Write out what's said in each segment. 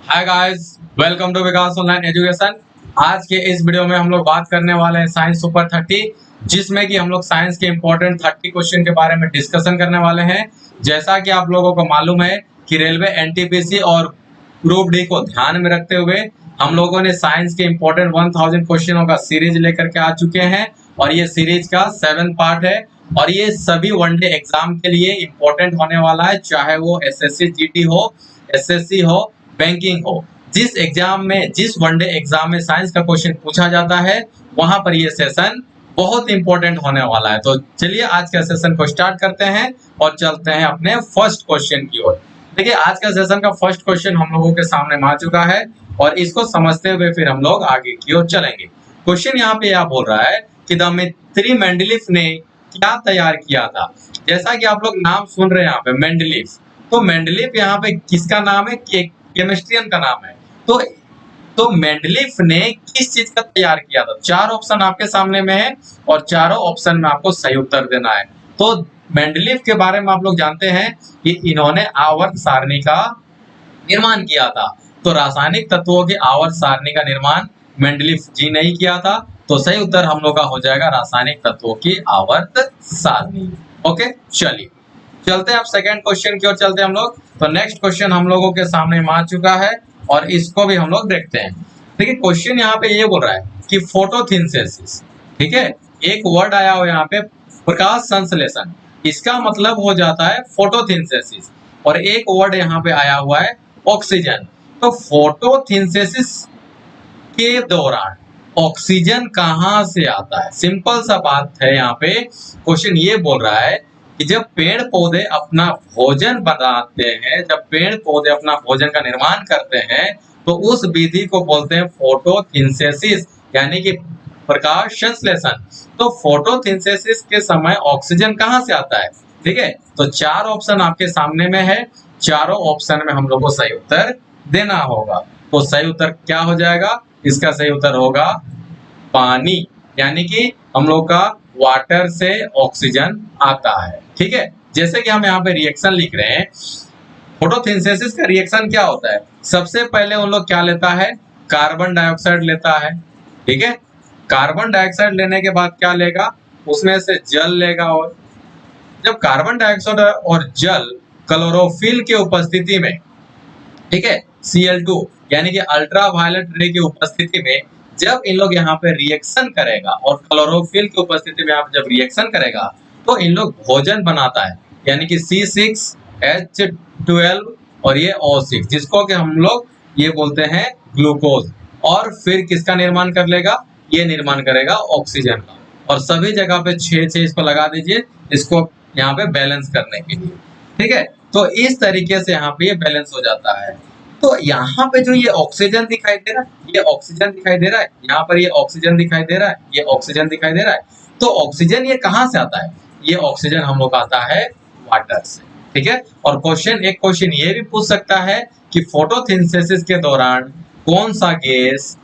Hi guys, welcome to Vikas online education. आज के इस वीडियो में हम लोग बात करने वाले हैं साइंस सुपर 30, जिसमें कि हम लोग साइंस के इंपॉर्टेंट 30 क्वेश्चन के बारे में डिस्कशन करने वाले हैं। जैसा कि आप लोगों को मालूम है कि रेलवे एनटीपीसी और ग्रुप डी को ध्यान में रखते हुए हम लोगों ने साइंस के इंपॉर्टेंट 1000 क्वेश्चनों का सीरीज लेकर के आ चुके हैं और ये सीरीज का 7 पार्ट है और ये सभी वनडे एग्जाम के लिए इंपॉर्टेंट होने वाला है, चाहे वो एसएससी जीटी हो, एसएससी हो, बैंकिंग हो। जिस एग्जाम में, जिस वनडे एग्जाम में साइंस का क्वेश्चन पूछा जाता है, वहां पर ये सेशन बहुत इंपॉर्टेंट होने वाला है। तो चलिए आज का सेशन को स्टार्ट करते हैं और चलते हैं अपने फर्स्ट क्वेश्चन की ओर। देखिए, आज का सेशन का फर्स्ट क्वेश्चन हम लोगों के सामने आ चुका है और इसको समझते हुए फिर हम लोग आगे की ओर चलेंगे। क्वेश्चन यहाँ पे यह बोल रहा है कि द मित्री मेंडलीफ ने क्या तैयार किया था। जैसा कि आप लोग नाम सुन रहे हैं यहाँ पे मेंडलीफ, तो मेंडलीफ यहाँ पे किसका नाम है? केमिस्ट्रियन का नाम है। तो मेंडलीफ ने किस चीज का तैयार किया था? चार ऑप्शन आपके सामने में है और चारों ऑप्शन में आपको सही उत्तर देना है। तो मेंडलीफ के बारे में आप लोग जानते हैं कि इन्होंने आवर्त सारणी का निर्माण किया था। तो रासायनिक तत्वों की आवर्त सारणी का निर्माण मेंडलीफ जी ने ही किया था। तो सही उत्तर हम लोग का हो जाएगा रासायनिक तत्वों की आवर्त सारणी। ओके, चलिए चलते हैं अब सेकंड क्वेश्चन की ओर चलते हैं हम लोग। तो नेक्स्ट क्वेश्चन हम लोगों के सामने आ चुका है और इसको भी हम लोग देखते हैं। देखिए, क्वेश्चन यहाँ पे ये बोल रहा है कि फोटोसिंथेसिस, ठीक है, एक वर्ड आया हो यहाँ पे प्रकाश संश्लेषण, इसका मतलब हो जाता है फोटोसिंथेसिस। और एक वर्ड यहाँ पे आया हुआ है ऑक्सीजन। तो फोटोसिंथेसिस के दौरान ऑक्सीजन कहाँ से आता है? सिंपल सा बात है। यहाँ पे क्वेश्चन ये बोल रहा है कि जब पेड़ पौधे अपना भोजन बनाते हैं, जब पेड़ पौधे अपना भोजन का निर्माण करते हैं, तो उस विधि को बोलते हैं फोटोसिंथेसिस, यानी कि प्रकाश संश्लेषण। तो फोटोसिंथेसिस के समय ऑक्सीजन कहाँ से आता है? ठीक है, तो चार ऑप्शन आपके सामने में है, चारों ऑप्शन में हम लोग को सही उत्तर देना होगा। तो सही उत्तर क्या हो जाएगा? इसका सही उत्तर होगा पानी, यानी कि हम लोग का वाटर से ऑक्सीजन आता है। ठीक है, जैसे कि हम यहाँ पे रिएक्शन लिख रहे हैं, फोटोसिंथेसिस का रिएक्शन क्या होता है? सबसे पहले उन लोग क्या लेता है? कार्बन डाइऑक्साइड लेता है। ठीक है, कार्बन डाइऑक्साइड लेने के बाद क्या लेगा? उसमें से जल लेगा। और जब कार्बन डाइऑक्साइड और जल क्लोरोफिल के उपस्थिति में, ठीक है, Cl2 यानी कि अल्ट्रावायलेट रे की उपस्थिति में जब इन लोग यहाँ पे रिएक्शन करेगा और क्लोरोफिल की उपस्थिति में आप जब रिएक्शन करेगा, तो इन लोग भोजन बनाता है, यानी कि C6H12 और ये O6, जिसको कि हम लोग ये बोलते हैं ग्लूकोज। और फिर किसका निर्माण कर लेगा? ये निर्माण करेगा ऑक्सीजन का। और सभी जगह पे 6 इसको लगा दीजिए, इसको यहाँ पे बैलेंस करने के लिए। ठीक है, तो इस तरीके से यहाँ पे ये बैलेंस हो जाता है। तो यहाँ पे जो ये ऑक्सीजन दिखाई दे रहा है, ये ऑक्सीजन दिखाई दे रहा है, यहाँ पर ये ऑक्सीजन दिखाई दे रहा है, ये ऑक्सीजन दिखाई दे रहा है। तो ऑक्सीजन ये कहाँ से आता है? ये ऑक्सीजन हम लोग आता है वाटर से। ठीक है, और एक क्वेश्चन ये भी पूछ सकता है कि फोटोसिंथेसिस के दौरान कौन सा गैस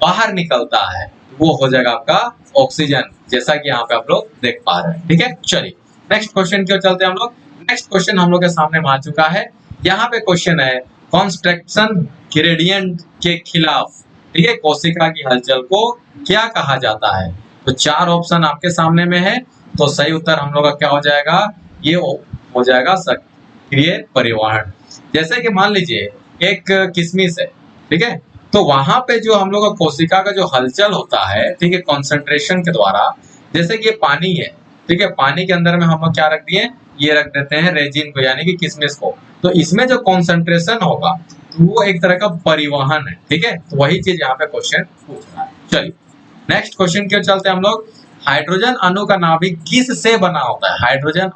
बाहर निकलता है? वो हो जाएगा आपका ऑक्सीजन, जैसा कि यहाँ पे आप लोग देख पा रहे हैं। ठीक है, चलिए नेक्स्ट क्वेश्चन की ओर चलते हैं हम लोग। नेक्स्ट क्वेश्चन हम लोग के सामने आ चुका है। यहाँ पे क्वेश्चन है कॉन्स्ट्रक्शन ग्रेडियंट के खिलाफ, ठीक है, कोशिका की हलचल को क्या कहा जाता है? तो चार ऑप्शन आपके सामने में है। तो सही उत्तर हम लोग का क्या हो जाएगा? ये हो जाएगा सक्रिय परिवहन। जैसे कि मान लीजिए एक किशमिश है, ठीक है, तो वहां पे जो हम लोग का कोशिका का जो हलचल होता है, ठीक है, कॉन्सेंट्रेशन के द्वारा, जैसे कि ये पानी है, ठीक है, पानी के अंदर में हम लोग क्या रख दिए? ये रख देते हैं रेजिन को, यानी कि किशमिश को। तो इसमें जो कॉन्सेंट्रेशन होगा, तो वो एक तरह का परिवहन है। ठीक है, तो वही चीज यहाँ पे क्वेश्चन पूछ रहा है। चलिए नेक्स्ट क्वेश्चन की ओर चलते हैं हम लोग। हाइड्रोजन अणु का नाभिक किस से बना होता है? हाइड्रोजन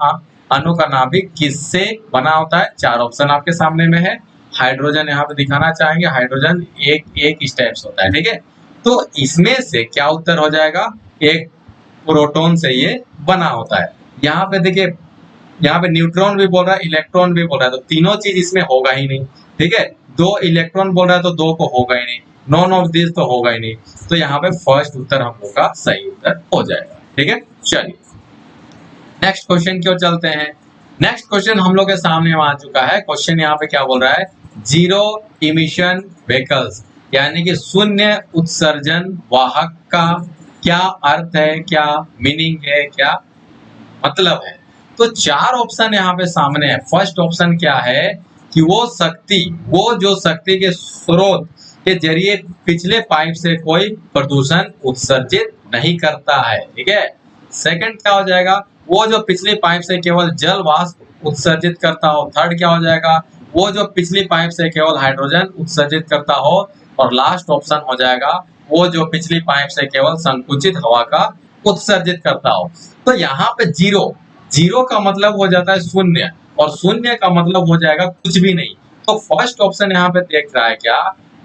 अणु का नाभिक किससे बना होता है? चार ऑप्शन आपके सामने में है। हाइड्रोजन यहाँ पे दिखाना चाहेंगे, हाइड्रोजन एक स्टेप्स होता है। ठीक है, तो इसमें से क्या उत्तर हो जाएगा? एक प्रोटॉन से ये बना होता है। यहाँ पे देखिए, यहाँ पे न्यूट्रॉन भी बोल रहा है, इलेक्ट्रॉन भी बोल रहा है, तो तीनों चीज इसमें होगा ही नहीं। ठीक है, दो इलेक्ट्रॉन बोल रहा है तो दो को होगा ही नहीं, नॉन ऑफ दिस तो होगा ही नहीं। तो यहाँ पे फर्स्ट उत्तर हम लोग का सही उत्तर हो जाएगा। ठीक है, चलिए नेक्स्ट क्वेश्चन की ओर चलते हैं। नेक्स्ट क्वेश्चन हम लोग के सामने आ चुका है। क्वेश्चन यहाँ पे क्या बोल रहा है जीरो इमिशन व्हीकल्स, यानी कि शून्य उत्सर्जन वाहक का क्या अर्थ है, क्या मीनिंग है, क्या मतलब है। तो चार ऑप्शन यहाँ पे सामने है। फर्स्ट ऑप्शन क्या है कि वो जो शक्ति के स्रोत के जरिए पिछले पाइप से कोई प्रदूषण उत्सर्जित नहीं करता है, ठीक है। सेकंड क्या हो जाएगा, वो जो पिछली पाइप से केवल जल वाष्प उत्सर्जित करता हो। थर्ड क्या हो जाएगा, वो जो पिछली पाइप से केवल हाइड्रोजन उत्सर्जित करता हो। और लास्ट ऑप्शन हो जाएगा, वो जो पिछली पाइप से केवल संकुचित हवा का उत्सर्जित करता हो। तो यहाँ पे जीरो का मतलब हो जाता है शून्य, और शून्य का मतलब हो जाएगा कुछ भी नहीं। तो फर्स्ट ऑप्शन यहाँ पे देख रहा है क्या,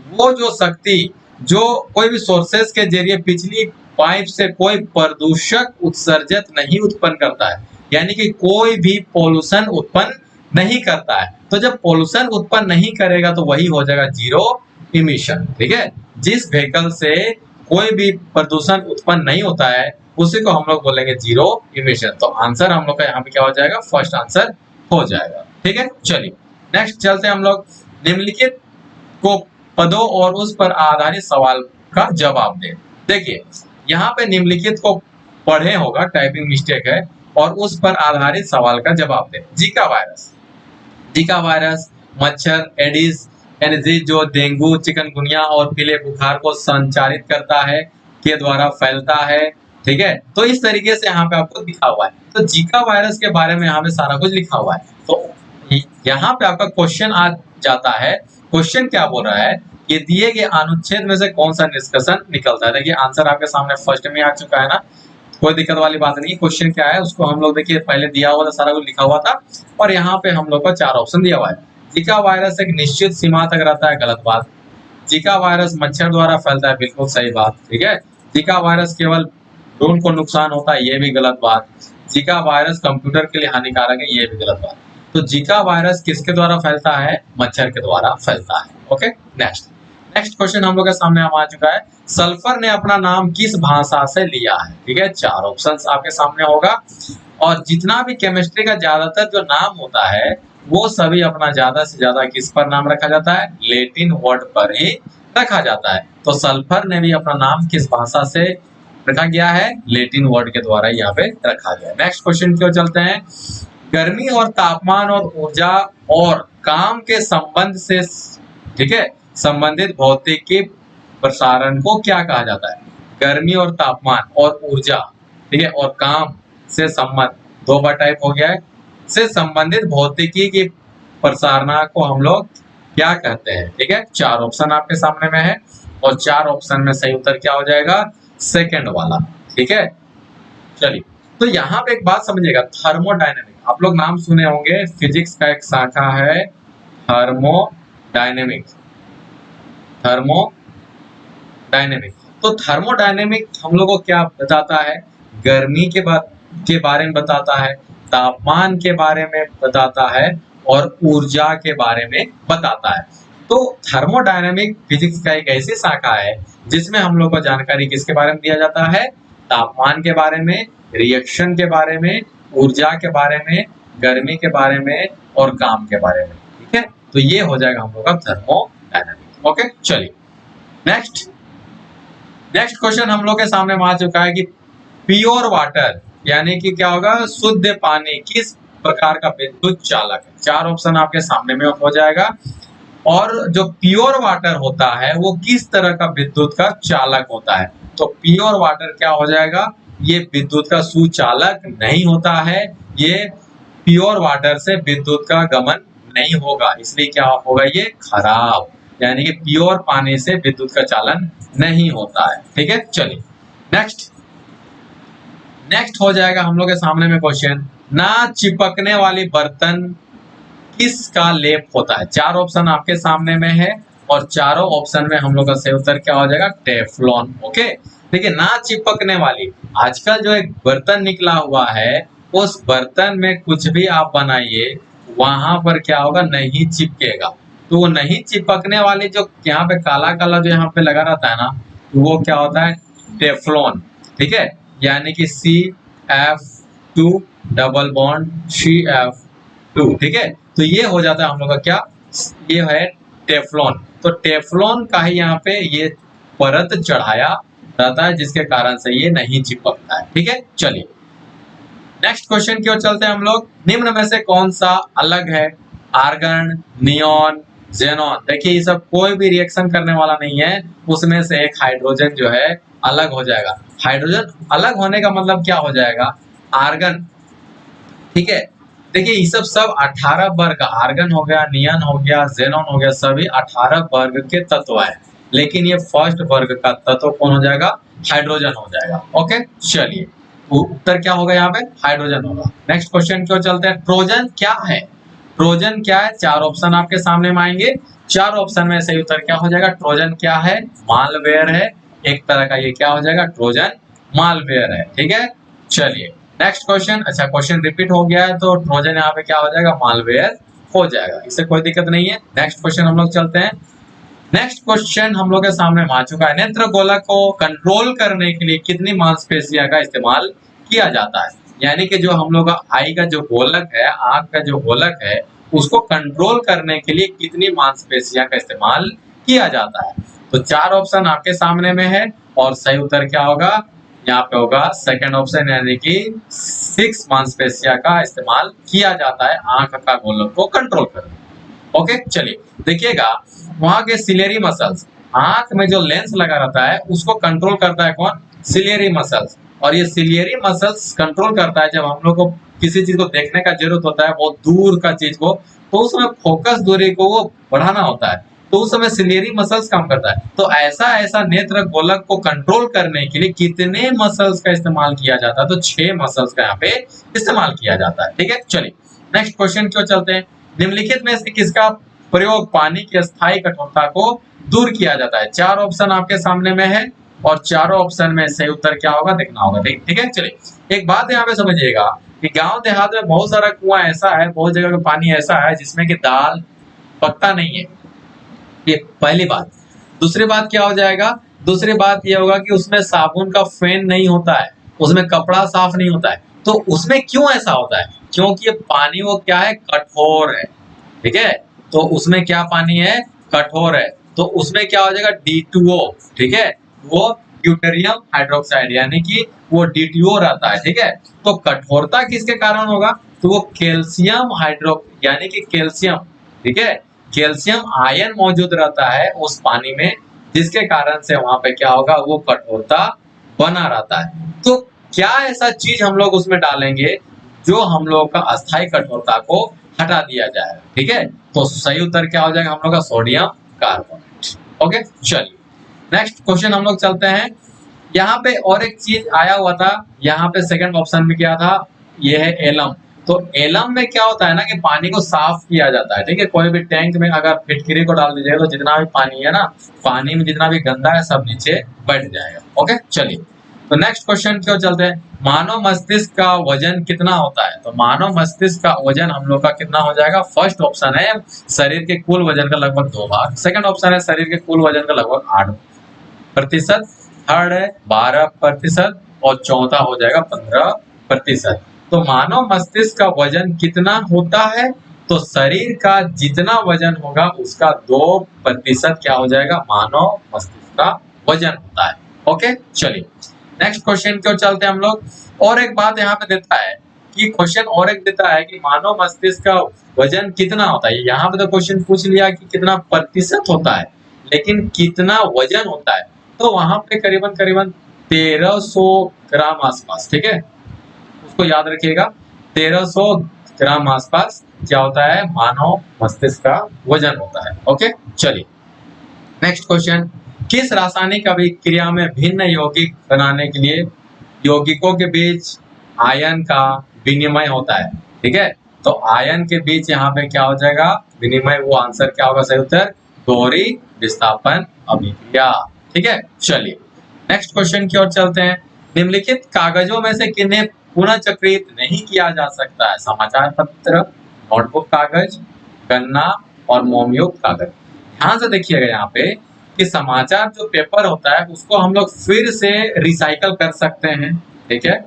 वो जो शक्ति जो कोई भी सोर्सेस के जरिए पिछली पाइप से कोई प्रदूषक उत्सर्जित नहीं उत्पन्न करता है, यानी कि कोई भी पोल्यूशन उत्पन्न नहीं करता है। तो जब पोल्यूशन उत्पन्न नहीं करेगा तो वही हो जाएगा जीरो इमिशन, ठीक है। जिस व्हीकल से कोई भी प्रदूषण उत्पन्न नहीं होता है उसी को हम लोग बोलेंगे जीरो इमिशन। तो आंसर हम लोग का यहाँ पे क्या हो जाएगा, फर्स्ट आंसर हो जाएगा, ठीक है। चलिए नेक्स्ट चलते हैं हम लोग। निम्नलिखित को पदों और उस पर आधारित सवाल का जवाब दें। देखिए यहाँ पे निम्नलिखित को पढ़े होगा, टाइपिंग मिस्टेक है, और उस पर आधारित सवाल का जवाब दें। जीका वायरस मच्छर एडिस एनजी जो डेंगू, चिकनगुनिया और पीले बुखार को संचारित करता है के द्वारा फैलता है, ठीक है। तो इस तरीके से यहाँ पे आपको लिखा हुआ है। तो जीका वायरस के बारे में यहाँ पे सारा कुछ लिखा हुआ है। तो यहाँ पे आपका क्वेश्चन आ जाता है। क्वेश्चन क्या बोल रहा है, ये दिए गए अनुच्छेद में से कौन सा निष्कर्षण निकलता है। देखिए आंसर आपके सामने फर्स्ट में आ चुका है ना, कोई दिक्कत वाली बात नहीं। क्वेश्चन क्या है उसको हम लोग देखिए पहले दिया हुआ था, सारा कुछ लिखा हुआ था, और यहाँ पे हम लोग को चार ऑप्शन दिया हुआ है। जीका वायरस एक निश्चित सीमा तक रहता है, गलत बात। जीका वायरस मच्छर द्वारा फैलता है, बिल्कुल सही बात, ठीक है। जीका वायरस केवल भ्रूण को नुकसान होता है, ये भी गलत बात। जीका वायरस कंप्यूटर के लिए हानिकारक है, ये भी गलत बात। तो जीका वायरस किसके द्वारा फैलता है, मच्छर के द्वारा फैलता है। ओके नेक्स्ट क्वेश्चन हम लोग के सामने आ चुका है। सल्फर ने अपना नाम किस भाषा से लिया है, ठीक है। चार ऑप्शंस आपके सामने होगा, और जितना भी केमिस्ट्री का ज्यादातर जो नाम होता है वो सभी अपना ज्यादा से ज्यादा किस पर नाम रखा जाता है, लैटिन वर्ड पर ही रखा जाता है। तो सल्फर ने भी अपना नाम किस भाषा से रखा गया है, लैटिन वर्ड के द्वारा यहाँ पे रखा गया। नेक्स्ट क्वेश्चन की ओर चलते हैं। गर्मी और तापमान और ऊर्जा और काम के संबंध से, ठीक है, संबंधित भौतिकी प्रसारण को क्या कहा जाता है। गर्मी और तापमान और ऊर्जा, ठीक है, और काम से संबंध, दो बार टाइप हो गया है, से संबंधित भौतिकी की प्रसारण को हम लोग क्या कहते हैं, ठीक है। चार ऑप्शन आपके सामने में है, और चार ऑप्शन में सही उत्तर क्या हो जाएगा, सेकंड वाला, ठीक है। चलिए तो यहाँ पे एक बात समझिएगा, थर्मोडायनेमिक, आप लोग नाम सुने होंगे, फिजिक्स का एक शाखा है थर्मोडायनेमिक। तो थर्मोडायनेमिक हम लोग को क्या बताता है, गर्मी के बारे में बताता है, तापमान के बारे में बताता है, और ऊर्जा के बारे में बताता है। तो थर्मोडायनेमिक फिजिक्स का एक ऐसी शाखा है जिसमें हम लोग को जानकारी किसके बारे में दिया जाता है, तापमान के बारे में, रिएक्शन के बारे में, ऊर्जा के बारे में, गर्मी के बारे में, और काम के बारे में, ठीक है। तो ये हो जाएगा हम लोग का थर्मोडायनेमिक। ओके चलिए नेक्स्ट क्वेश्चन हम लोग के सामने आ चुका है कि प्योर वाटर यानी कि क्या होगा, शुद्ध पानी किस प्रकार का विद्युत चालक है। चार ऑप्शन आपके सामने में हो जाएगा, और जो प्योर वाटर होता है वो किस तरह का विद्युत का चालक होता है। तो प्योर वाटर क्या हो जाएगा, ये विद्युत का सुचालक नहीं होता है, ये प्योर वाटर से विद्युत का गमन नहीं होगा, इसलिए क्या होगा, ये खराब, यानी कि प्योर पानी से विद्युत का चालन नहीं होता है, ठीक है। चलिए नेक्स्ट हो जाएगा हम लोग के सामने में क्वेश्चन, ना चिपकने वाली बर्तन किसका लेप होता है। चार ऑप्शन आपके सामने में है, और चारों ऑप्शन में हम लोग का सही उत्तर क्या हो जाएगा, टेफ्लॉन। ओके देखिए, ना चिपकने वाली, आजकल जो एक बर्तन निकला हुआ है उस बर्तन में कुछ भी आप बनाइए वहां पर क्या होगा, नहीं चिपकेगा। तो वो नहीं चिपकने वाली जो यहाँ पे काला काला जो यहाँ पे लगा रहता है ना, वो क्या होता है, टेफ्लॉन, ठीक है, यानी कि CF2 डबल बॉन्ड CF2, ठीक है। तो ये हो जाता है हम लोग का क्या, ये है टेफ्लॉन। तो टेफ्लॉन का ही यहाँ पे ये परत चढ़ाया रहता है, जिसके कारण से ये नहीं चिपकता है। ठीक है, चलिए नेक्स्ट क्वेश्चन की ओर चलते हैं हम लोग। निम्न में से कौन सा अलग है? Argon, neon, xenon. देखिए ये सब कोई भी रिएक्शन करने वाला नहीं है, उसमें से एक हाइड्रोजन जो है अलग हो जाएगा। हाइड्रोजन अलग होने का मतलब क्या हो जाएगा? आर्गन, ठीक है। देखिए ये सब 18 वर्ग, आर्गन हो गया, नियन हो गया, जेनॉन हो गया, सभी 18 वर्ग के तत्व है, लेकिन ये फर्स्ट वर्ग का तत्व कौन हो जाएगा? हाइड्रोजन हो जाएगा। ओके, चलिए उत्तर क्या होगा यहाँ पे? हाइड्रोजन होगा। नेक्स्ट क्वेश्चन की ओर चलते हैं। ट्रोजन क्या है? ट्रोजन क्या है? 4 ऑप्शन आपके सामने में आएंगे, 4 ऑप्शन में सही उत्तर क्या हो जाएगा? ट्रोजन क्या है? मालवेयर है, एक तरह का ये क्या हो जाएगा? ट्रोजन मालवेयर है। ठीक है, चलिए नेक्स्ट क्वेश्चन। अच्छा क्वेश्चन रिपीट हो गया है तो ट्रोजन यहाँ पे क्या हो जाएगा? मालवेयर हो जाएगा, इससे कोई दिक्कत नहीं है। नेक्स्ट क्वेश्चन हम लोग चलते हैं। नेक्स्ट क्वेश्चन हम लोग के सामने आ चुका है। नेत्र गोलक को कंट्रोल करने के लिए कितनी मांसपेशियों का इस्तेमाल किया जाता है? यानी कि जो हम लोग का आई का जो गोलक है, आंख का जो गोलक है, उसको कंट्रोल करने के लिए कितनी मांसपेशियों का इस्तेमाल किया जाता है? तो 4 ऑप्शन आपके सामने में है और सही उत्तर क्या होगा? यहाँ पे होगा सेकंड ऑप्शन, यानी कि 6 मांसपेशियों का इस्तेमाल किया जाता है आंख का गोलक को कंट्रोल करने। ओके, चलिए देखिएगा वहां के सिलेरी मसल्स, आंख में जो लेंस लगा रहता है उसको कंट्रोल करता है कौन? Ciliary muscles. और ये सिलेरी मसल्स कंट्रोल करता है जब हम लोग को किसी चीज को देखने का जरूरत होता है, बहुत दूर का चीज को, तो उसमें फोकस दूरी को वो बढ़ाना होता है, तो उस समय सिलेरी मसल्स काम करता है। तो ऐसा नेत्र गोलक को कंट्रोल करने के लिए कितने मसल्स का इस्तेमाल किया जाता है? तो 6 मसल्स का यहाँ पे इस्तेमाल किया जाता है। ठीक है, चलिए नेक्स्ट क्वेश्चन की ओर चलते हैं। निम्नलिखित में से किसका प्रयोग पानी की अस्थायी कठोरता को दूर किया जाता है? 4 ऑप्शन आपके सामने में है और चारों ऑप्शन में सही उत्तर क्या होगा देखना होगा। ठीक है, चलिए एक बात यहाँ पे समझिएगा कि गांव देहात में बहुत सारा कुआं ऐसा है, बहुत जगह पे पानी ऐसा है जिसमें कि दाल पकता नहीं है, ये पहली बात। दूसरी बात क्या हो जाएगा? दूसरी बात ये होगा कि उसमें साबुन का फेन नहीं होता है, उसमें कपड़ा साफ नहीं होता है। तो उसमें क्यों ऐसा होता है? क्योंकि ये पानी वो क्या है? कठोर है। ठीक है, तो उसमें क्या पानी है? कठोर है, तो उसमें क्या हो जाएगा? D2O। ठीक है, वो ड्यूटेरियम हाइड्रोक्साइड, यानी कि वो D2O रहता है। ठीक है, तो कठोरता किसके कारण होगा? तो वो कैल्शियम हाइड्रो, यानी कि कैल्शियम, ठीक है, कैल्शियम आयन मौजूद रहता है उस पानी में, जिसके कारण से वहां पे क्या होगा? वो कठोरता बना रहता है। तो क्या ऐसा चीज हम लोग उसमें डालेंगे जो हम लोग का अस्थायी कठोरता को हटा दिया जाएगा? ठीक है, तो सही उत्तर क्या हो जाएगा हम लोग का? Sodium carbonate. ओके, चलिए नेक्स्ट क्वेश्चन हम लोग चलते हैं। यहाँ पे और एक चीज आया हुआ था, यहाँ पे सेकंड ऑप्शन में क्या था? ये है एलम। तो एलम में क्या होता है ना कि पानी को साफ किया जाता है। ठीक है, कोई भी टैंक में अगर फिटकिरी को डाल दीजिएगा तो जितना भी पानी है ना, पानी में जितना भी गंदा है सब नीचे बैठ जाएगा। ओके, चलिए तो नेक्स्ट क्वेश्चन की ओर चलते हैं। मानव मस्तिष्क का वजन कितना होता है? तो मानव मस्तिष्क का वजन हम लोग का कितना हो जाएगा? फर्स्ट ऑप्शन है शरीर के कुल वजन का लगभग 2 भाग, सेकंड ऑप्शन है शरीर के कुल वजन का लगभग 8%, थर्ड है 12% और चौथा हो जाएगा 15%। तो मानव मस्तिष्क का वजन कितना होता है? तो शरीर का जितना वजन होगा उसका 2% क्या हो जाएगा? मानव मस्तिष्क का वजन होता है। ओके, चलिए नेक्स्ट क्वेश्चन की ओर चलते हैं हम लोग। और एक बात यहाँ पे देता है कि क्वेश्चन और एक देता है कि मानव मस्तिष्क का वजन कितना होता है। यहाँ पे तो क्वेश्चन पूछ लिया कि कितना प्रतिशत होता है, लेकिन कितना वजन होता है? तो वहां पे करीबन 1300 ग्राम आसपास। ठीक है, उसको याद रखिएगा, 1300 ग्राम आसपास क्या होता है? मानव मस्तिष्क का वजन होता है। ओके, चलिए नेक्स्ट क्वेश्चन। किस रासायनिक अभिक्रिया में भिन्न यौगिक बनाने के लिए यौगिकों के बीच आयन का विनिमय होता है? ठीक है, तो आयन के बीच यहाँ पे क्या हो जाएगा? विनिमय। वो आंसर क्या होगा सही उत्तर? दोहरी विस्थापन अभिक्रिया। ठीक है, चलिए नेक्स्ट क्वेश्चन की ओर चलते हैं। निम्नलिखित कागजों में से किन्हें पुनः चक्रित नहीं किया जा सकता है? समाचार पत्र, नोटबुक कागज, गन्ना और मोमयुक्त कागज। ध्यान से देखिएगा यहाँ पे कि समाचार जो पेपर होता है उसको हम लोग फिर से रिसाइकल कर सकते हैं। ठीक है,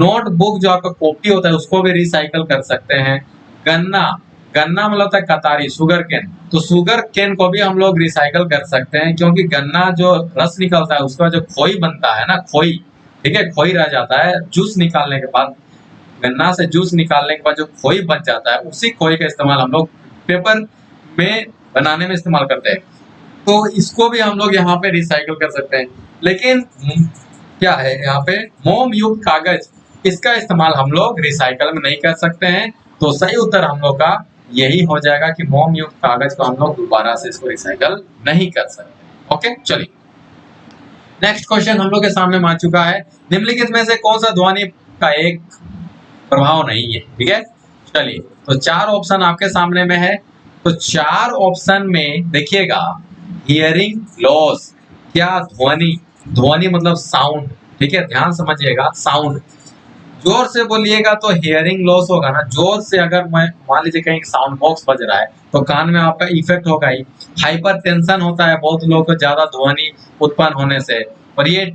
नोटबुक जो आपका कॉपी होता है उसको भी रिसाइकल कर सकते हैं। गन्ना गन्ना मतलब होता है कतारी, शुगर केन। तो शुगर केन को भी हम लोग रिसाइकल कर सकते हैं, क्योंकि गन्ना जो रस निकलता है उसका जो खोई बनता है ना, खोई, ठीक है, खोई रह जाता है जूस निकालने के बाद। गन्ना से जूस निकालने के बाद जो खोई बच जाता है, उसी खोई का इस्तेमाल हम लोग पेपर में बनाने में इस्तेमाल करते हैं। तो इसको भी हम लोग यहाँ पे रिसाइकल कर सकते हैं। लेकिन क्या है यहाँ पे, मोम युक्त कागज, इसका इस्तेमाल हम लोग रिसाइकल में नहीं कर सकते हैं। तो सही उत्तर हम लोग का यही हो जाएगा कि मोम युक्त कागज को हम लोग दोबारा से इसको रिसाइकल नहीं कर सकते। ओके, चलिए नेक्स्ट क्वेश्चन हम लोग के सामने आ चुका है। निम्नलिखित में से कौन सा ध्वनि का एक प्रभाव नहीं है? ठीक है, चलिए तो चार ऑप्शन आपके सामने में है। तो चार ऑप्शन में देखिएगा, हियरिंग लॉस, क्या ध्वनि, ध्वनि मतलब साउंड, ठीक है, ध्यान समझिएगा, साउंड। जोर से बोलिएगा तो हियरिंग लॉस होगा ना, जोर से अगर मैं मान लीजिए कहीं साउंड बॉक्स बज रहा है तो कान में आपका इफेक्ट होगा ही। हाइपर टेंशन होता है बहुत लोगों को ज्यादा ध्वनि उत्पन्न होने से, और ये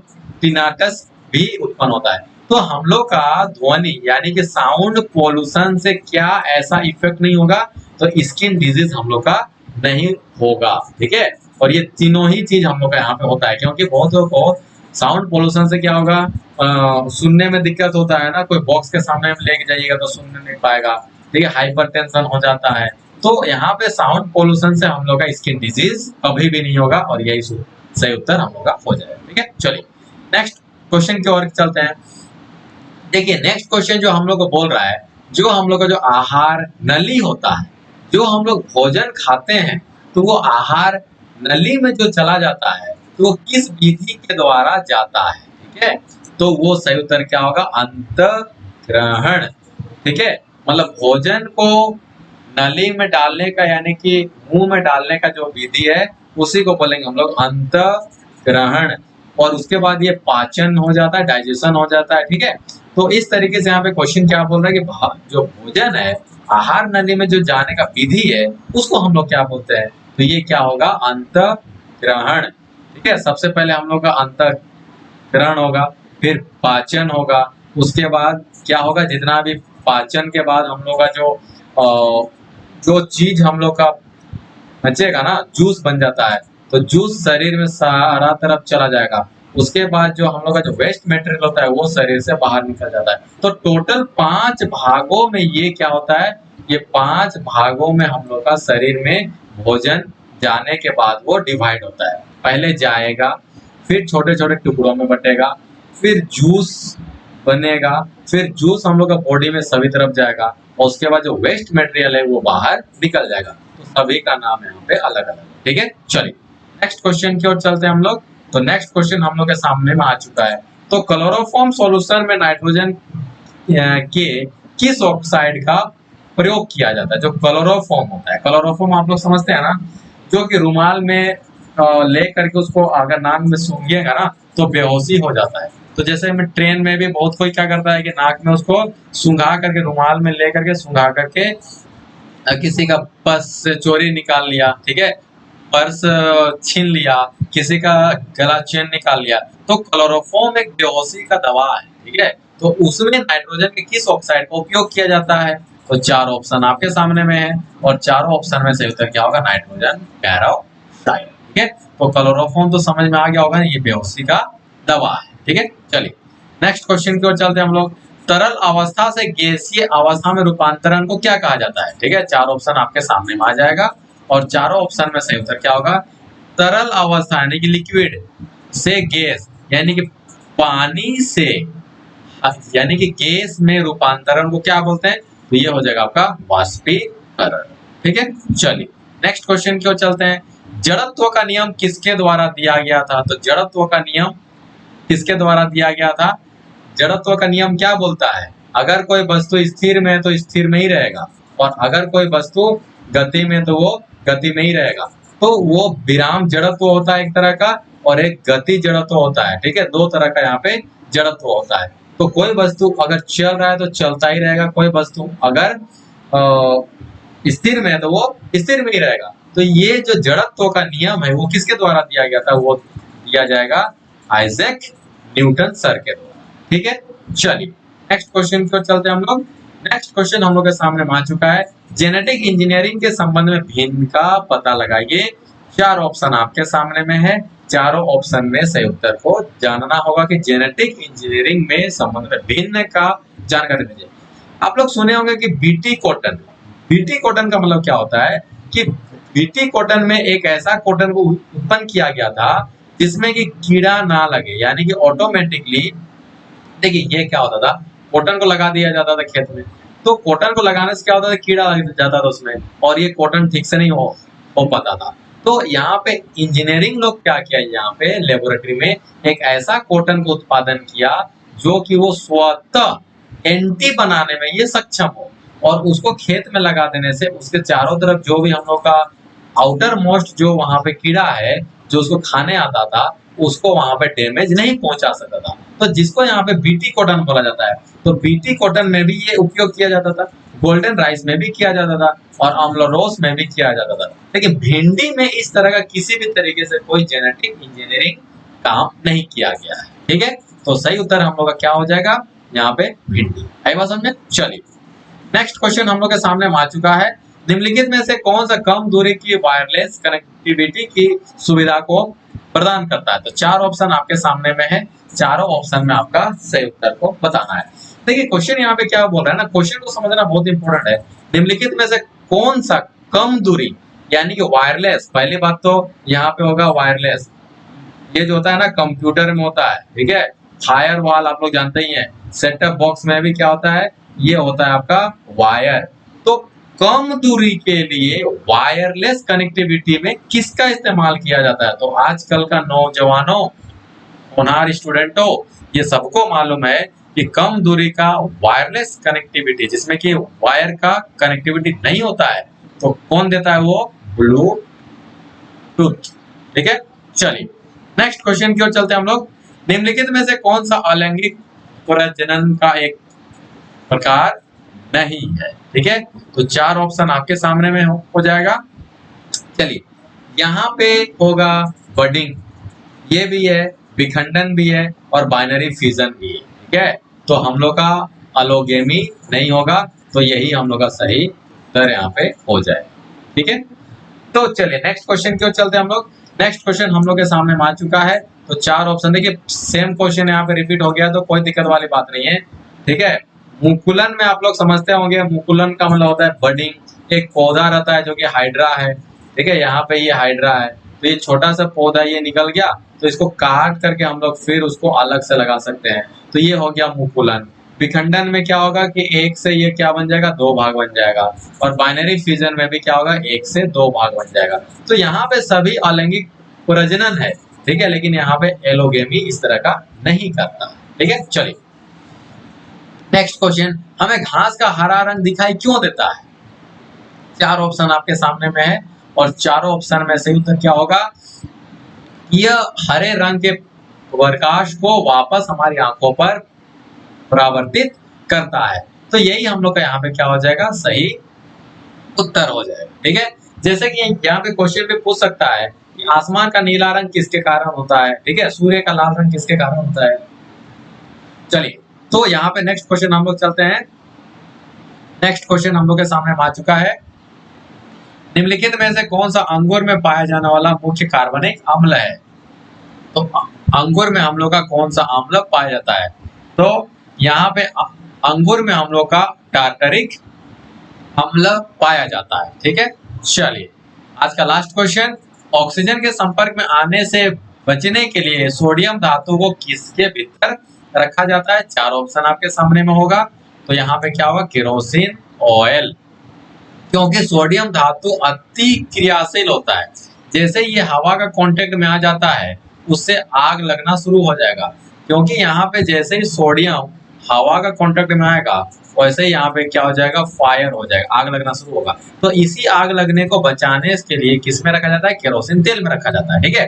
टिनाटस भी उत्पन्न होता है। तो हम लोग का ध्वनि यानी कि साउंड पोल्यूशन से क्या ऐसा इफेक्ट नहीं होगा? तो स्किन डिजीज हम लोग का नहीं होगा, ठीक है। और ये तीनों ही चीज हम लोग का यहाँ पे होता है, क्योंकि बहुत लोगों को साउंड पोल्यूशन से क्या होगा, सुनने में दिक्कत होता है ना, कोई बॉक्स के सामने में लेके जाइएगा तो सुन नहीं पाएगा, ठीक है, हाइपर टेंशन हो जाता है। तो यहाँ पे साउंड पोल्यूशन से हम लोग का स्किन डिजीज कभी भी नहीं होगा, और यही सही उत्तर हम लोग का हो जाएगा, ठीक है। चलिए नेक्स्ट क्वेश्चन की ओर चलते हैं। देखिए नेक्स्ट क्वेश्चन जो हम लोग को बोल रहा है, जो हम लोग का जो आहार नली होता है, जो हम लोग भोजन खाते हैं, तो वो आहार नली में जो चला जाता है तो वो किस विधि के द्वारा जाता है? ठीक है, तो वो सही उत्तर क्या होगा? अंतःग्रहण, ठीक है। मतलब भोजन को नली में डालने का यानी कि मुंह में डालने का जो विधि है उसी को बोलेंगे हम लोग अंतःग्रहण। और उसके बाद ये पाचन हो जाता है, डाइजेशन हो जाता है, ठीक है। तो इस तरीके से यहाँ पे क्वेश्चन क्या बोल रहा है कि जो भोजन है आहार नली में जो जाने का विधि है उसको हम लोग क्या बोलते हैं? तो ये क्या होगा? अंतःग्रहण, ठीक है। सबसे पहले हम लोग का अंतःग्रहण होगा, फिर पाचन होगा, उसके बाद क्या होगा, जितना भी पाचन के बाद हम लोग का जो चीज हम लोग का बचेगा ना, जूस बन जाता है, तो जूस शरीर में सारा तरफ चला जाएगा। उसके बाद जो हम लोग का जो वेस्ट मटेरियल होता है वो शरीर से बाहर निकल जाता है। तो टोटल 5 भागों में ये क्या होता है, ये 5 भागों में हम लोग का शरीर में भोजन जाने के बाद वो डिवाइड होता है। पहले जाएगा, फिर छोटे छोटे टुकड़ों में बटेगा, फिर जूस बनेगा, फिर जूस हम लोग का बॉडी में सभी तरफ जाएगा, और उसके बाद जो वेस्ट मटेरियल है वो बाहर निकल जाएगा। तो सभी का नाम यहाँ पे अलग अलग, ठीक है। चलिए नेक्स्ट क्वेश्चन की ओर चलते हैं हम लोग। तो नेक्स्ट क्वेश्चन हम लोग के सामने में आ चुका है। तो क्लोरोफॉर्म सॉल्यूशन में नाइट्रोजन के किस ऑक्साइड का प्रयोग किया जाता है? जो क्लोरोफॉर्म होता है, क्लोरोफॉर्म आप लोग समझते हैं ना, जो कि रुमाल में ले करके उसको अगर नाक में सूंघिएगा ना तो बेहोशी हो जाता है। तो जैसे में ट्रेन में भी बहुत कोई क्या करता है कि नाक में उसको सूंघा करके, रुमाल में ले करके सूंघा करके किसी का पर्स से चोरी निकाल लिया, ठीक है, पर्स छीन लिया, किसी का गला चेन निकाल लिया। तो क्लोरोफॉर्म एक बेहोशी का दवा है, ठीक है। तो उसमें नाइट्रोजन के किस ऑक्साइड का उपयोग किया जाता है? तो 4 ऑप्शन आपके सामने में है, और चारों ऑप्शन में सही उत्तर क्या होगा? नाइट्रोजन पेरोक्साइड, ठीक है। तो क्लोरोफॉर्म तो समझ में आ गया होगा, ये बेहोशी का दवा है, ठीक है। चलिए नेक्स्ट क्वेश्चन की ओर चलते हैं हम लोग। तरल अवस्था से गैसीय अवस्था में रूपांतरण को क्या कहा जाता है? ठीक है, 4 ऑप्शन आपके सामने में आ जाएगा, और चारों ऑप्शन में सही उत्तर क्या होगा? तरल अवस्था यानी कि लिक्विड से गैस यानी कि पानी से यानी कि गैस में रूपांतरण को क्या बोलते हैं? तो ये हो जाएगा आपका वाष्पीकरण, ठीक है। चलिए नेक्स्ट क्वेश्चन की ओर चलते हैं। जड़त्व का नियम किसके द्वारा दिया गया था? तो जड़त्व का नियम किसके द्वारा दिया गया था? जड़त्व का नियम क्या बोलता है? अगर कोई वस्तु स्थिर में है तो स्थिर में ही रहेगा, और अगर कोई वस्तु गति में तो वो गति में ही रहेगा। तो वो विराम जड़त्व होता है एक तरह का, और एक गति जड़त्व होता है, ठीक है। 2 तरह का यहाँ पे जड़त्व होता है। तो कोई वस्तु अगर चल रहा है तो चलता ही रहेगा, कोई वस्तु अगर स्थिर में है तो वो स्थिर में ही रहेगा। तो ये जो जड़त्व का नियम है वो किसके द्वारा दिया गया था? वो दिया जाएगा आइजैक न्यूटन सर के द्वारा, ठीक है। चलिए नेक्स्ट क्वेश्चन की ओर चलते हैं हम लोग। नेक्स्ट क्वेश्चन हम लोग के सामने आ चुका है, जेनेटिक इंजीनियरिंग के संबंध में भिन्न का पता लगाइए। 4 ऑप्शन आपके सामने में है, चारों ऑप्शन में सही उत्तर को जानना होगा कि जेनेटिक इंजीनियरिंग में संबंध में भिन्न का जानकारी दीजिए। आप लोग सुने होंगे कि बीटी कॉटन, बीटी कॉटन का मतलब क्या होता है कि बीटी कॉटन में एक ऐसा कॉटन को उत्पन्न किया गया था जिसमें कि कीड़ा ना लगे, यानी कि ऑटोमेटिकली, देखिए ये क्या होता था, कॉटन को लगा दिया जाता था खेत में, तो कॉटन को लगाने से क्या होता था, कीड़ा लग जाता था उसमें और ये कॉटन ठीक से नहीं हो पाता था। तो यहाँ पे इंजीनियरिंग लोग क्या किया, यहाँ पे लेबोरेटरी में एक ऐसा कॉटन को उत्पादन किया जो कि वो स्वतः एंटी बनाने में ये सक्षम हो, और उसको खेत में लगा देने से उसके चारों तरफ जो भी हम लोग का आउटर मोस्ट जो वहां पे कीड़ा है जो उसको खाने आता था, उसको वहां पे डैमेज नहीं पहुंचा सकता था। तो जिसको यहाँ पे बीटी कॉटन बोला जाता है, तो बीटी कॉटन में भी ये उपयोग किया जाता था, गोल्डन राइस में भी किया जाता था और अम्लरोस में भी किया जाता था। लेकिन भिंडी में इस तरह का किसी भी तरीके से कोई जेनेटिक इंजीनियरिंग काम नहीं किया गया है। ठीक है, तो सही उत्तर हम लोग का क्या हो जाएगा, यहाँ पे भिंडी। आई बात समझे? चलिए नेक्स्ट क्वेश्चन हम लोग के सामने आ चुका है, निम्नलिखित में से कौन सा कम दूरी की वायरलेस कनेक्टिविटी की सुविधा को प्रदान करता है। तो 4 ऑप्शन आपके सामने में है, चारों ऑप्शन में आपका सही उत्तर को बताना है। देखिए क्वेश्चन यहाँ पे क्या बोल रहा है ना, क्वेश्चन को समझना बहुत इंपॉर्टेंट है। निम्नलिखित में से कौन सा कम दूरी, यानी कि वायरलेस, पहली बात तो यहाँ पे होगा वायरलेस, ये जो होता है ना कंप्यूटर में होता है, ठीक है, फायर वॉल आप लोग जानते ही हैं, सेटअप बॉक्स में भी क्या होता है, ये होता है आपका वायर। तो कम दूरी के लिए वायरलेस कनेक्टिविटी में किसका इस्तेमाल किया जाता है। तो आजकल का नौजवानों, होनहार स्टूडेंटों, ये सबको मालूम है कि कम दूरी का वायरलेस कनेक्टिविटी जिसमें कि वायर का कनेक्टिविटी नहीं होता है, तो कौन देता है, वो ब्लूटूथ। ठीक है, चलिए नेक्स्ट क्वेश्चन की ओर चलते हैं हम लोग। निम्नलिखित में से कौन सा अलैंगिक प्रजनन का एक प्रकार नहीं है। ठीक है, तो 4 ऑप्शन आपके सामने में हो जाएगा। चलिए यहाँ पे होगा बडिंग, ये भी है, विखंडन भी है और बाइनरी फ्यूजन भी है। ठीक है, तो हम लोग का अलोगेमी नहीं होगा, तो यही हम लोग का सही उत्तर यहाँ पे हो जाए। ठीक है, तो चलिए नेक्स्ट क्वेश्चन की ओर चलते हैं हम लोग। नेक्स्ट क्वेश्चन हम लोग के सामने आ चुका है, तो 4 ऑप्शन, देखिए सेम क्वेश्चन यहाँ पे रिपीट हो गया, तो कोई दिक्कत वाली बात नहीं है। ठीक है, मुकुलन में आप लोग समझते होंगे, मुकुलन का मतलब होता है बडिंग, एक पौधा रहता है जो कि हाइड्रा है। ठीक है, यहाँ पे ये हाइड्रा है, तो ये छोटा सा पौधा ये निकल गया, तो इसको काट करके हम लोग फिर उसको अलग से लगा सकते हैं, तो ये हो गया मुकुलन। विखंडन में क्या होगा कि एक से ये क्या बन जाएगा, 2 भाग बन जाएगा, और बाइनरी फ्यूजन में भी क्या होगा, 1 से 2 भाग बन जाएगा। तो यहाँ पे सभी अलैंगिक प्रजनन है, ठीक है, लेकिन यहाँ पे एलोगेमी इस तरह का नहीं करता। ठीक है, चलिए नेक्स्ट क्वेश्चन, हमें घास का हरा रंग दिखाई क्यों देता है। 4 ऑप्शन आपके सामने में है और चारों ऑप्शन में सही उत्तर क्या होगा, यह हरे रंग के प्रकाश को वापस हमारी आंखों पर परावर्तित करता है। तो यही हम लोग का यहाँ पे क्या हो जाएगा, सही उत्तर हो जाएगा। ठीक है, जैसे कि यहाँ पे क्वेश्चन भी पूछ सकता है कि आसमान का नीला रंग किसके कारण होता है। ठीक है, सूर्य का लाल रंग किसके कारण होता है। चलिए तो यहाँ पे नेक्स्ट क्वेश्चन हम लोग चलते हैं। नेक्स्ट क्वेश्चन हम लोग के सामने आ चुका है, निम्नलिखित में से कौन सा अंगूर में पाया जाने वाला मुख्य कार्बनिक अम्ल है। तो अंगूर में हम लोग का कौन सा अम्ल पाया जाता है, तो यहाँ पे अंगूर में हम लोग का टार्टरिक अम्ल पाया जाता है। ठीक है, चलिए आज का लास्ट क्वेश्चन, ऑक्सीजन के संपर्क में आने से बचने के लिए सोडियम धातु को किसके भीतर रखा जाता है। 4 ऑप्शन आपके सामने में होगा, तो यहाँ पे क्या होगा, केरोसिन ऑयल, क्योंकि सोडियम धातु अति क्रियाशील होता है, जैसे ये हवा का कांटेक्ट में आ जाता है उससे आग लगना शुरू हो जाएगा, क्योंकि यहाँ पे जैसे ही सोडियम हवा का कांटेक्ट में आएगा वैसे ही यहाँ पे क्या हो जाएगा, फायर हो जाएगा, आग लगना शुरू होगा। तो इसी आग लगने को बचाने के लिए किस में रखा जाता है, केरोसिन तेल में रखा जाता है। ठीक है,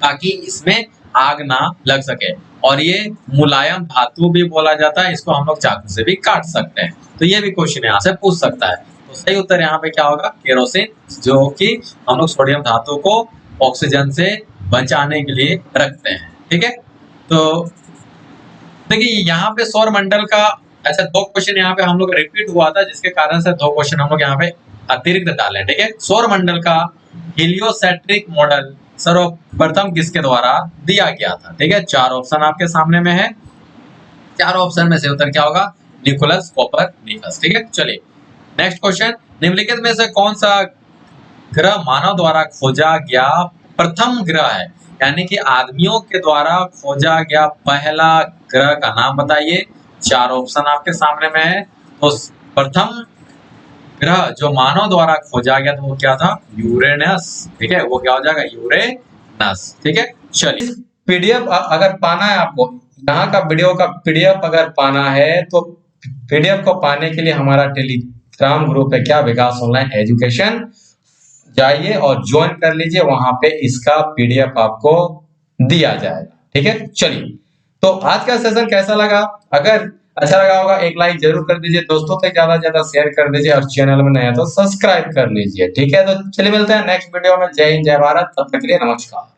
ताकि इसमें आग ना लग सके, और ये मुलायम धातु भी बोला जाता है, इसको हम लोग चाकू से भी काट सकते हैं। तो ये भी क्वेश्चन यहाँ से पूछ सकता है, तो सही उत्तर यहाँ पे क्या होगा, केरोसिन, जो कि हम लोग सोडियम धातु को ऑक्सीजन से बचाने के लिए रखते हैं। ठीक है, तो देखिए यहाँ पे सौर मंडल का अच्छा, 2 क्वेश्चन यहाँ पे हम लोग रिपीट हुआ था, जिसके कारण से 2 क्वेश्चन हम लोग यहाँ पे अतिरिक्त डाले। ठीक है, सौर मंडल का हेलियोसेंट्रिक मॉडल सर्वप्रथम किसके द्वारा दिया गया था? ठीक है, 4 ऑप्शन आपके सामने में है, 4 ऑप्शन में से उत्तर क्या होगा? Nicholas Copernicus. ठीक है, चलिए नेक्स्ट क्वेश्चन, निम्नलिखित में से कौन सा ग्रह मानव द्वारा खोजा गया प्रथम ग्रह है? यानी कि आदमियों के द्वारा खोजा गया पहला ग्रह का नाम बताइए। 4 ऑप्शन आपके सामने में है। तो प्रथम ग्रह जो मानव द्वारा खोजा गया था वो क्या था? यूरेनस। ठीक है, वो क्या हो जाएगा? यूरेनस। ठीक है, चलिए पीडीएफ अगर पाना है आपको, यहाँ का वीडियो का पीडीएफ अगर पाना है तो पीडीएफ को पाने के लिए हमारा टेलीग्राम ग्रुप है, क्या? विकास ऑनलाइन एजुकेशन, जाइए और ज्वाइन कर लीजिए, वहां पे इसका पीडीएफ आपको दिया जाएगा। ठीक है, चलिए तो आज का सेशन कैसा लगा? अगर अच्छा लगा होगा एक लाइक जरूर कर दीजिए, दोस्तों तक ज्यादा से ज्यादा शेयर कर दीजिए, और चैनल में नया तो सब्सक्राइब कर लीजिए। ठीक है, तो चलिए मिलते हैं नेक्स्ट वीडियो में। जय हिंद, जय भारत, तब तक के लिए नमस्कार।